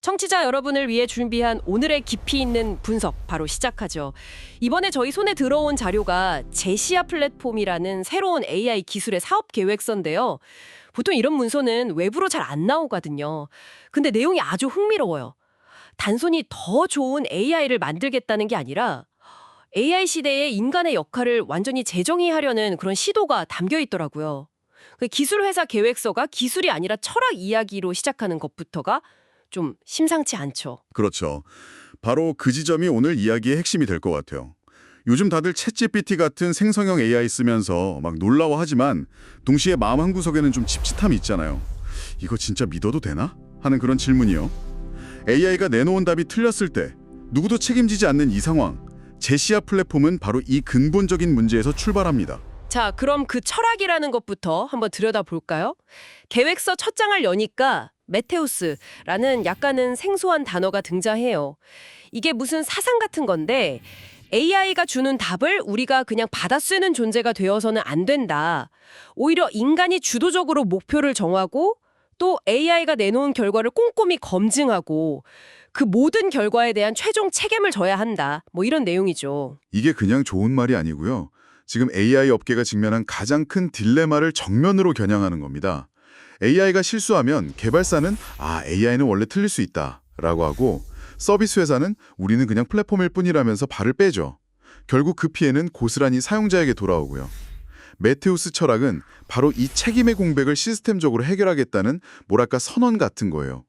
청취자 여러분을 위해 준비한 오늘의 깊이 있는 분석 바로 시작하죠. 이번에 저희 손에 들어온 자료가 제시아 플랫폼이라는 새로운 AI 기술의 사업 계획서인데요. 보통 이런 문서는 외부로 잘 안 나오거든요. 근데 내용이 아주 흥미로워요. 단순히 더 좋은 AI를 만들겠다는 게 아니라 AI 시대의 인간의 역할을 완전히 재정의하려는 그런 시도가 담겨 있더라고요. 그 기술 회사 계획서가 기술이 아니라 철학 이야기로 시작하는 것부터가 좀 심상치 않죠. 그렇죠. 바로 그 지점이 오늘 이야기의 핵심이 될 것 같아요. 요즘 다들 챗GPT 같은 생성형 AI 쓰면서 막 놀라워하지만 동시에 마음 한구석에는 좀 찝찝함이 있잖아요. 이거 진짜 믿어도 되나? 하는 그런 질문이요. AI가 내놓은 답이 틀렸을 때 누구도 책임지지 않는 이 상황, 제시아 플랫폼은 바로 이 근본적인 문제에서 출발합니다. 자, 그럼 그 철학이라는 것부터 한번 들여다볼까요? 계획서 첫 장을 여니까 메테우스라는 약간은 생소한 단어가 등장해요. 이게 무슨 사상 같은 건데 AI가 주는 답을 우리가 그냥 받아 쓰는 존재가 되어서는 안 된다. 오히려 인간이 주도적으로 목표를 정하고 또 AI가 내놓은 결과를 꼼꼼히 검증하고 그 모든 결과에 대한 최종 책임을 져야 한다. 뭐 이런 내용이죠. 이게 그냥 좋은 말이 아니고요. 지금 AI 업계가 직면한 가장 큰 딜레마를 정면으로 겨냥하는 겁니다. AI가 실수하면 개발사는 AI는 원래 틀릴 수 있다 라고 하고 서비스 회사는 우리는 그냥 플랫폼일 뿐이라면서 발을 빼죠. 결국 그 피해는 고스란히 사용자에게 돌아오고요. 메테우스 철학은 바로 이 책임의 공백을 시스템적으로 해결하겠다는 뭐랄까 선언 같은 거예요.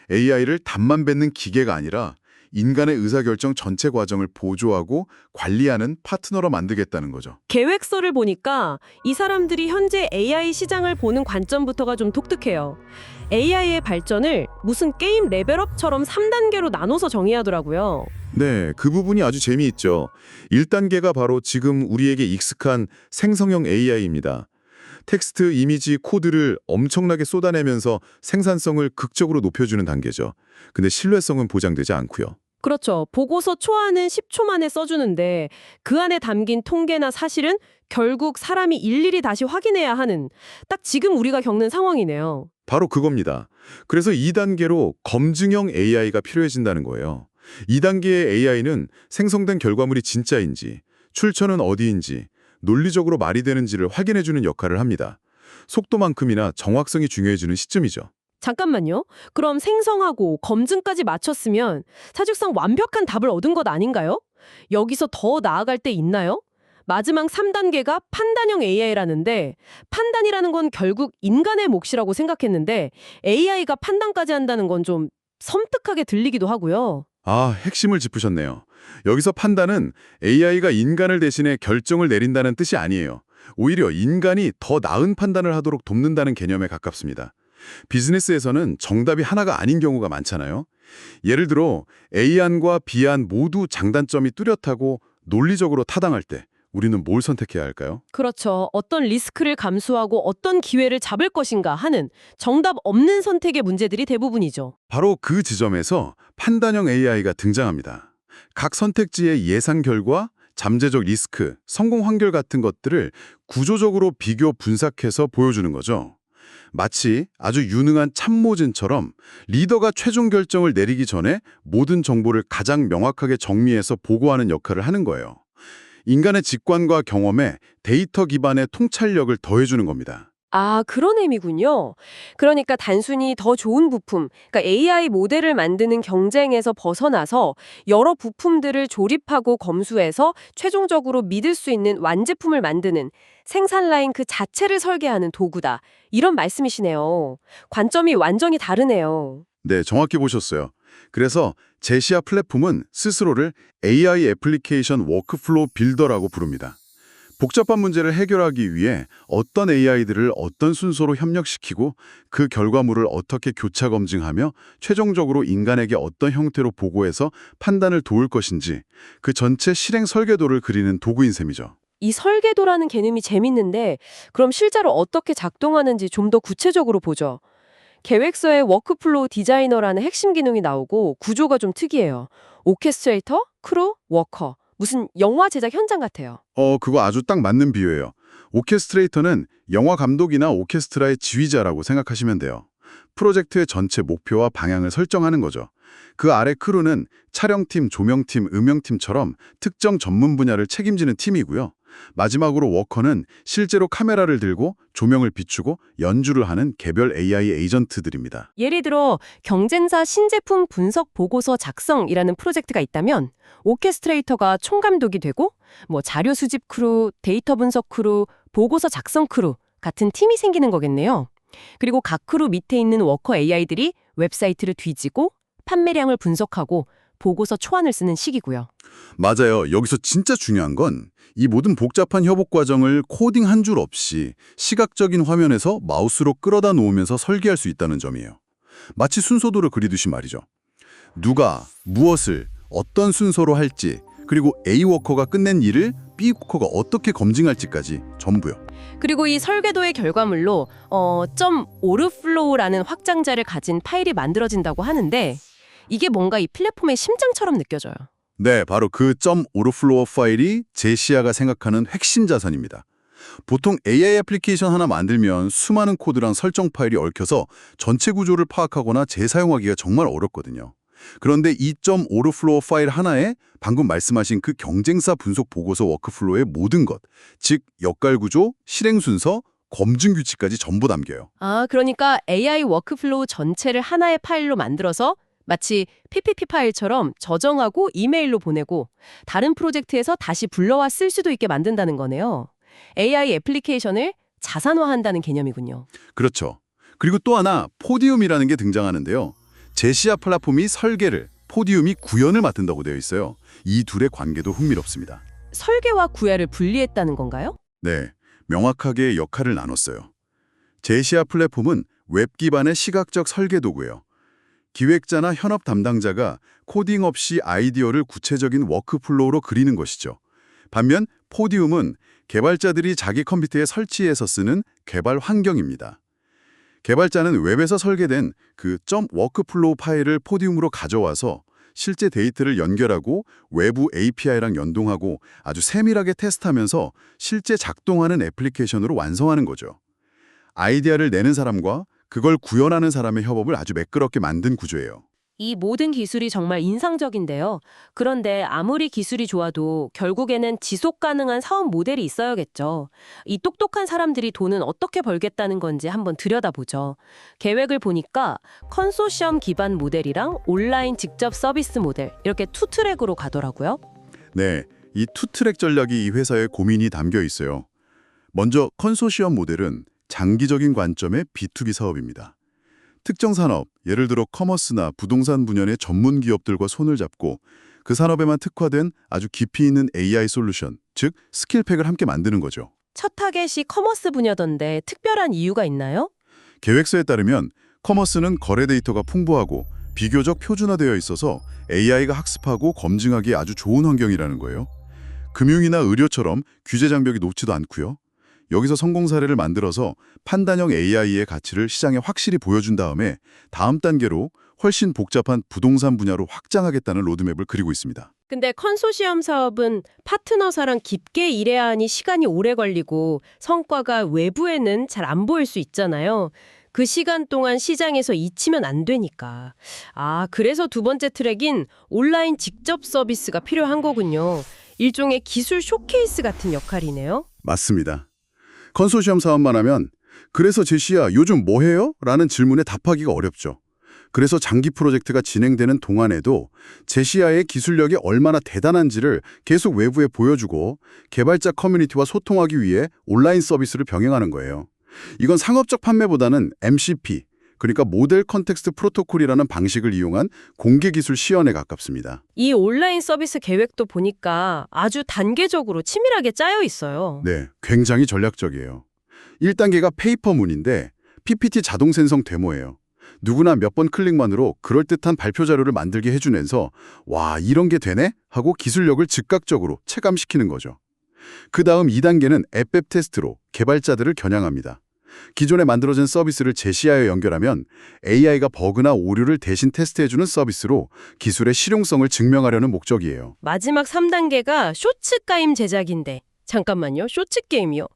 AI를 답만 뱉는 기계가 아니라 인간의 의사결정 전체 과정을 보조하고 관리하는 파트너로 만들겠다는 거죠. 계획서를 보니까 이 사람들이 현재 AI 시장을 보는 관점부터가 좀 독특해요. AI의 발전을 무슨 게임 레벨업처럼 3단계로 나눠서 정의하더라고요. 네, 그 부분이 아주 재미있죠. 1단계가 바로 지금 우리에게 익숙한 생성형 AI입니다. 텍스트, 이미지, 코드를 엄청나게 쏟아내면서 생산성을 극적으로 높여주는 단계죠. 근데 신뢰성은 보장되지 않고요. 그렇죠. 보고서 초안은 10초 만에 써주는데 그 안에 담긴 통계나 사실은 결국 사람이 일일이 다시 확인해야 하는 딱 지금 우리가 겪는 상황이네요. 바로 그겁니다. 그래서 2단계로 검증형 AI가 필요해진다는 거예요. 2단계의 AI는 생성된 결과물이 진짜인지, 출처는 어디인지, 논리적으로 말이 되는지를 확인해주는 역할을 합니다. 속도만큼이나 정확성이 중요해지는 시점이죠. 잠깐만요. 그럼 생성하고 검증까지 마쳤으면 사실상 완벽한 답을 얻은 것 아닌가요? 여기서 더 나아갈 때 있나요? 마지막 3단계가 판단형 AI라는데 판단이라는 건 결국 인간의 몫이라고 생각했는데 AI가 판단까지 한다는 건 좀 섬뜩하게 들리기도 하고요. 핵심을 짚으셨네요. 여기서 판단은 AI가 인간을 대신해 결정을 내린다는 뜻이 아니에요. 오히려 인간이 더 나은 판단을 하도록 돕는다는 개념에 가깝습니다. 비즈니스에서는 정답이 하나가 아닌 경우가 많잖아요. 예를 들어 A안과 B안 모두 장단점이 뚜렷하고 논리적으로 타당할 때 우리는 뭘 선택해야 할까요? 그렇죠. 어떤 리스크를 감수하고 어떤 기회를 잡을 것인가 하는 정답 없는 선택의 문제들이 대부분이죠. 바로 그 지점에서 판단형 AI가 등장합니다. 각 선택지의 예상 결과, 잠재적 리스크, 성공 확률 같은 것들을 구조적으로 비교 분석해서 보여주는 거죠. 마치 아주 유능한 참모진처럼 리더가 최종 결정을 내리기 전에 모든 정보를 가장 명확하게 정리해서 보고하는 역할을 하는 거예요. 인간의 직관과 경험에 데이터 기반의 통찰력을 더해주는 겁니다. 그런 의미군요. 그러니까 단순히 더 좋은 부품, 그러니까 AI 모델을 만드는 경쟁에서 벗어나서 여러 부품들을 조립하고 검수해서 최종적으로 믿을 수 있는 완제품을 만드는 생산 라인 그 자체를 설계하는 도구다. 이런 말씀이시네요. 관점이 완전히 다르네요. 네, 정확히 보셨어요. 그래서 제시아 플랫폼은 스스로를 AI 애플리케이션 워크플로우 빌더라고 부릅니다. 복잡한 문제를 해결하기 위해 어떤 AI들을 어떤 순서로 협력시키고 그 결과물을 어떻게 교차 검증하며 최종적으로 인간에게 어떤 형태로 보고해서 판단을 도울 것인지 그 전체 실행 설계도를 그리는 도구인 셈이죠. 이 설계도라는 개념이 재밌는데 그럼 실제로 어떻게 작동하는지 좀 더 구체적으로 보죠. 계획서에 워크플로우 디자이너라는 핵심 기능이 나오고 구조가 좀 특이해요. 오케스트레이터, 크루, 워커. 무슨 영화 제작 현장 같아요. 그거 아주 딱 맞는 비유예요. 오케스트레이터는 영화 감독이나 오케스트라의 지휘자라고 생각하시면 돼요. 프로젝트의 전체 목표와 방향을 설정하는 거죠. 그 아래 크루는 촬영팀, 조명팀, 음영팀처럼 특정 전문 분야를 책임지는 팀이고요. 마지막으로 워커는 실제로 카메라를 들고 조명을 비추고 연주를 하는 개별 AI 에이전트들입니다. 예를 들어 경쟁사 신제품 분석 보고서 작성이라는 프로젝트가 있다면 오케스트레이터가 총감독이 되고 자료 수집 크루, 데이터 분석 크루, 보고서 작성 크루 같은 팀이 생기는 거겠네요. 그리고 각 크루 밑에 있는 워커 AI들이 웹사이트를 뒤지고 판매량을 분석하고 보고서 초안을 쓰는 식이고요. 맞아요. 여기서 진짜 중요한 건 이 모든 복잡한 협업 과정을 코딩 한 줄 없이 시각적인 화면에서 마우스로 끌어다 놓으면서 설계할 수 있다는 점이에요. 마치 순서도를 그리듯이 말이죠. 누가 무엇을 어떤 순서로 할지, 그리고 A 워커가 끝낸 일을 B 워커가 어떻게 검증할지까지 전부요. 그리고 이 설계도의 결과물로 .orflow라는 확장자를 가진 파일이 만들어진다고 하는데 이게 뭔가 이 플랫폼의 심장처럼 느껴져요. 네, 바로 그 .orflow 파일이 제시아가 생각하는 핵심 자산입니다. 보통 AI 애플리케이션 하나 만들면 수많은 코드랑 설정 파일이 얽혀서 전체 구조를 파악하거나 재사용하기가 정말 어렵거든요. 그런데 이 .orflow 파일 하나에 방금 말씀하신 그 경쟁사 분석 보고서 워크플로우의 모든 것, 즉 역할 구조, 실행 순서, 검증 규칙까지 전부 담겨요. 그러니까 AI 워크플로우 전체를 하나의 파일로 만들어서 마치 PPT 파일처럼 저장하고 이메일로 보내고 다른 프로젝트에서 다시 불러와 쓸 수도 있게 만든다는 거네요. AI 애플리케이션을 자산화한다는 개념이군요. 그렇죠. 그리고 또 하나 포디움이라는 게 등장하는데요. 제시아 플랫폼이 설계를, 포디움이 구현을 맡는다고 되어 있어요. 이 둘의 관계도 흥미롭습니다. 설계와 구현을 분리했다는 건가요? 네, 명확하게 역할을 나눴어요. 제시아 플랫폼은 웹 기반의 시각적 설계 도구예요. 기획자나 현업 담당자가 코딩 없이 아이디어를 구체적인 워크플로우로 그리는 것이죠. 반면 포디움은 개발자들이 자기 컴퓨터에 설치해서 쓰는 개발 환경입니다. 개발자는 웹에서 설계된 그 .workflow 파일을 포디움으로 가져와서 실제 데이터를 연결하고 외부 API랑 연동하고 아주 세밀하게 테스트하면서 실제 작동하는 애플리케이션으로 완성하는 거죠. 아이디어를 내는 사람과 그걸 구현하는 사람의 협업을 아주 매끄럽게 만든 구조예요. 이 모든 기술이 정말 인상적인데요. 그런데 아무리 기술이 좋아도 결국에는 지속 가능한 사업 모델이 있어야겠죠. 이 똑똑한 사람들이 돈은 어떻게 벌겠다는 건지 한번 들여다보죠. 계획을 보니까 컨소시엄 기반 모델이랑 온라인 직접 서비스 모델 이렇게 투 트랙으로 가더라고요. 네, 이 투트랙 전략이 이 회사의 고민이 담겨 있어요. 먼저 컨소시엄 모델은 장기적인 관점의 B2B 사업입니다. 특정 산업, 예를 들어 커머스나 부동산 분야의 전문 기업들과 손을 잡고 그 산업에만 특화된 아주 깊이 있는 AI 솔루션, 즉 스킬팩을 함께 만드는 거죠. 첫 타겟이 커머스 분야던데 특별한 이유가 있나요? 계획서에 따르면 커머스는 거래 데이터가 풍부하고 비교적 표준화되어 있어서 AI가 학습하고 검증하기에 아주 좋은 환경이라는 거예요. 금융이나 의료처럼 규제 장벽이 높지도 않고요. 여기서 성공 사례를 만들어서 판단형 AI의 가치를 시장에 확실히 보여준 다음에 다음 단계로 훨씬 복잡한 부동산 분야로 확장하겠다는 로드맵을 그리고 있습니다. 근데 컨소시엄 사업은 파트너사랑 깊게 일해야 하니 시간이 오래 걸리고 성과가 외부에는 잘 안 보일 수 있잖아요. 그 시간 동안 시장에서 잊히면 안 되니까. 그래서 두 번째 트랙인 온라인 직접 서비스가 필요한 거군요. 일종의 기술 쇼케이스 같은 역할이네요. 맞습니다. 컨소시엄 사업만 하면 그래서 제시야 요즘 뭐 해요? 라는 질문에 답하기가 어렵죠. 그래서 장기 프로젝트가 진행되는 동안에도 제시아의 기술력이 얼마나 대단한지를 계속 외부에 보여주고 개발자 커뮤니티와 소통하기 위해 온라인 서비스를 병행하는 거예요. 이건 상업적 판매보다는 MCP, 그러니까 모델 컨텍스트 프로토콜이라는 방식을 이용한 공개 기술 시연에 가깝습니다. 이 온라인 서비스 계획도 보니까 아주 단계적으로 치밀하게 짜여 있어요. 네, 굉장히 전략적이에요. 1단계가 페이퍼문인데 PPT 자동 생성 데모예요. 누구나 몇 번 클릭만으로 그럴듯한 발표 자료를 만들게 해주면서 와, 이런 게 되네? 하고 기술력을 즉각적으로 체감시키는 거죠. 그 다음 2단계는 앱 테스트로 개발자들을 겨냥합니다. 기존에 만들어진 서비스를 제시아에 연결하면 AI가 버그나 오류를 대신 테스트해주는 서비스로 기술의 실용성을 증명하려는 목적이에요. 마지막 3단계가 쇼츠 게임 제작인데 잠깐만요. 쇼츠 게임이요?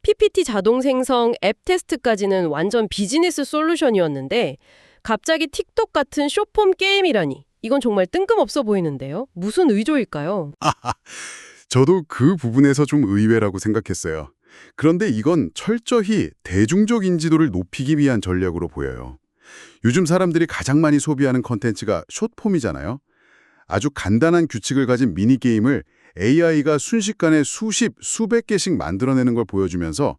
PPT 자동 생성, 앱 테스트까지는 완전 비즈니스 솔루션이었는데 갑자기 틱톡 같은 숏폼 게임이라니. 이건 정말 뜬금없어 보이는데요. 무슨 의도일까요? 저도 그 부분에서 좀 의외라고 생각했어요. 그런데 이건 철저히 대중적 인지도를 높이기 위한 전략으로 보여요. 요즘 사람들이 가장 많이 소비하는 컨텐츠가 숏폼이잖아요. 아주 간단한 규칙을 가진 미니게임을 AI가 순식간에 수십, 수백 개씩 만들어내는 걸 보여주면서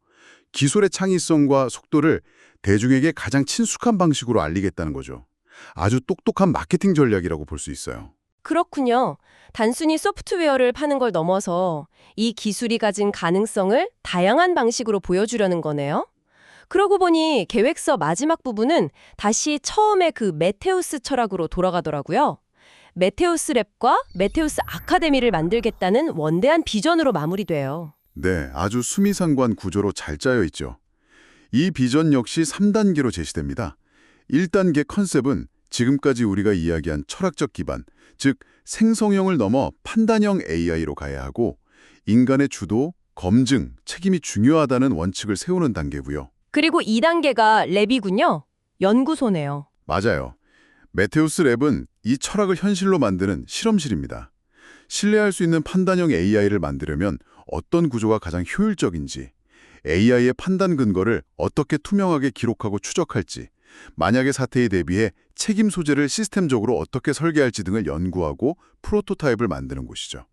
기술의 창의성과 속도를 대중에게 가장 친숙한 방식으로 알리겠다는 거죠. 아주 똑똑한 마케팅 전략이라고 볼 수 있어요. 그렇군요. 단순히 소프트웨어를 파는 걸 넘어서 이 기술이 가진 가능성을 다양한 방식으로 보여주려는 거네요. 그러고 보니 계획서 마지막 부분은 다시 처음에 그 메테우스 철학으로 돌아가더라고요. 메테우스 랩과 메테우스 아카데미를 만들겠다는 원대한 비전으로 마무리돼요. 네, 아주 수미상관 구조로 잘 짜여 있죠. 이 비전 역시 3단계로 제시됩니다. 1단계 컨셉은 지금까지 우리가 이야기한 철학적 기반, 즉 생성형을 넘어 판단형 AI로 가야 하고 인간의 주도, 검증, 책임이 중요하다는 원칙을 세우는 단계고요. 그리고 2단계가 랩이군요. 연구소네요. 맞아요. 메테우스 랩은 이 철학을 현실로 만드는 실험실입니다. 신뢰할 수 있는 판단형 AI를 만들려면 어떤 구조가 가장 효율적인지, AI의 판단 근거를 어떻게 투명하게 기록하고 추적할지, 만약의 사태에 대비해 책임 소재를 시스템적으로 어떻게 설계할지 등을 연구하고 프로토타입을 만드는 곳이죠.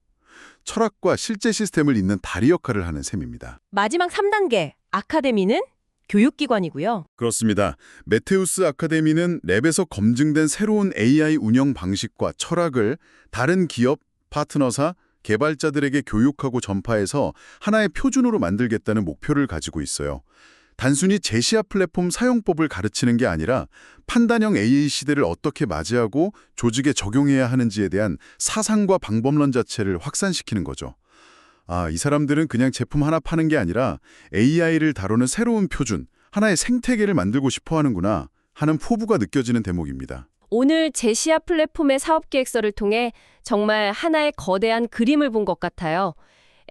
철학과 실제 시스템을 잇는 다리 역할을 하는 셈입니다. 마지막 3단계, 아카데미는 교육기관이고요. 그렇습니다. 메테우스 아카데미는 랩에서 검증된 새로운 AI 운영 방식과 철학을 다른 기업, 파트너사, 개발자들에게 교육하고 전파해서 하나의 표준으로 만들겠다는 목표를 가지고 있어요. 단순히 제시아 플랫폼 사용법을 가르치는 게 아니라 판단형 AI 시대를 어떻게 맞이하고 조직에 적용해야 하는지에 대한 사상과 방법론 자체를 확산시키는 거죠. 아, 이 사람들은 그냥 제품 하나 파는 게 아니라 AI를 다루는 새로운 표준, 하나의 생태계를 만들고 싶어 하는구나 하는 포부가 느껴지는 대목입니다. 오늘 제시아 플랫폼의 사업계획서를 통해 정말 하나의 거대한 그림을 본 것 같아요.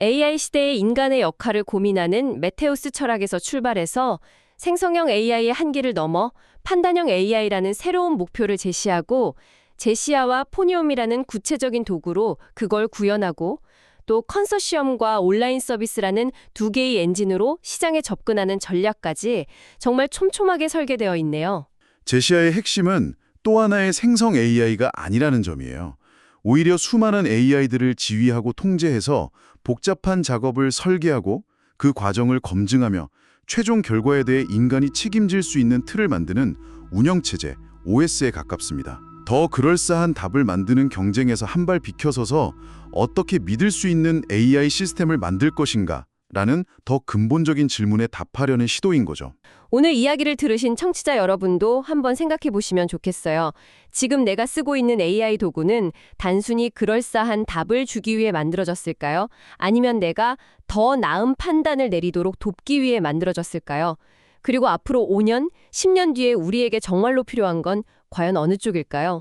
AI 시대의 인간의 역할을 고민하는 메테우스 철학에서 출발해서 생성형 AI의 한계를 넘어 판단형 AI라는 새로운 목표를 제시하고 제시아와 포니움이라는 구체적인 도구로 그걸 구현하고 또 컨소시엄과 온라인 서비스라는 두 개의 엔진으로 시장에 접근하는 전략까지 정말 촘촘하게 설계되어 있네요. 제시아의 핵심은 또 하나의 생성 AI가 아니라는 점이에요. 오히려 수많은 AI들을 지휘하고 통제해서 복잡한 작업을 설계하고 그 과정을 검증하며 최종 결과에 대해 인간이 책임질 수 있는 틀을 만드는 운영체제, OS에 가깝습니다. 더 그럴싸한 답을 만드는 경쟁에서 한 발 비켜서서 어떻게 믿을 수 있는 AI 시스템을 만들 것인가? 라는 더 근본적인 질문에 답하려는 시도인 거죠. 오늘 이야기를 들으신 청취자 여러분도 한번 생각해 보시면 좋겠어요. 지금 내가 쓰고 있는 AI 도구는 단순히 그럴싸한 답을 주기 위해 만들어졌을까요? 아니면 내가 더 나은 판단을 내리도록 돕기 위해 만들어졌을까요? 그리고 앞으로 5년, 10년 뒤에 우리에게 정말로 필요한 건 과연 어느 쪽일까요?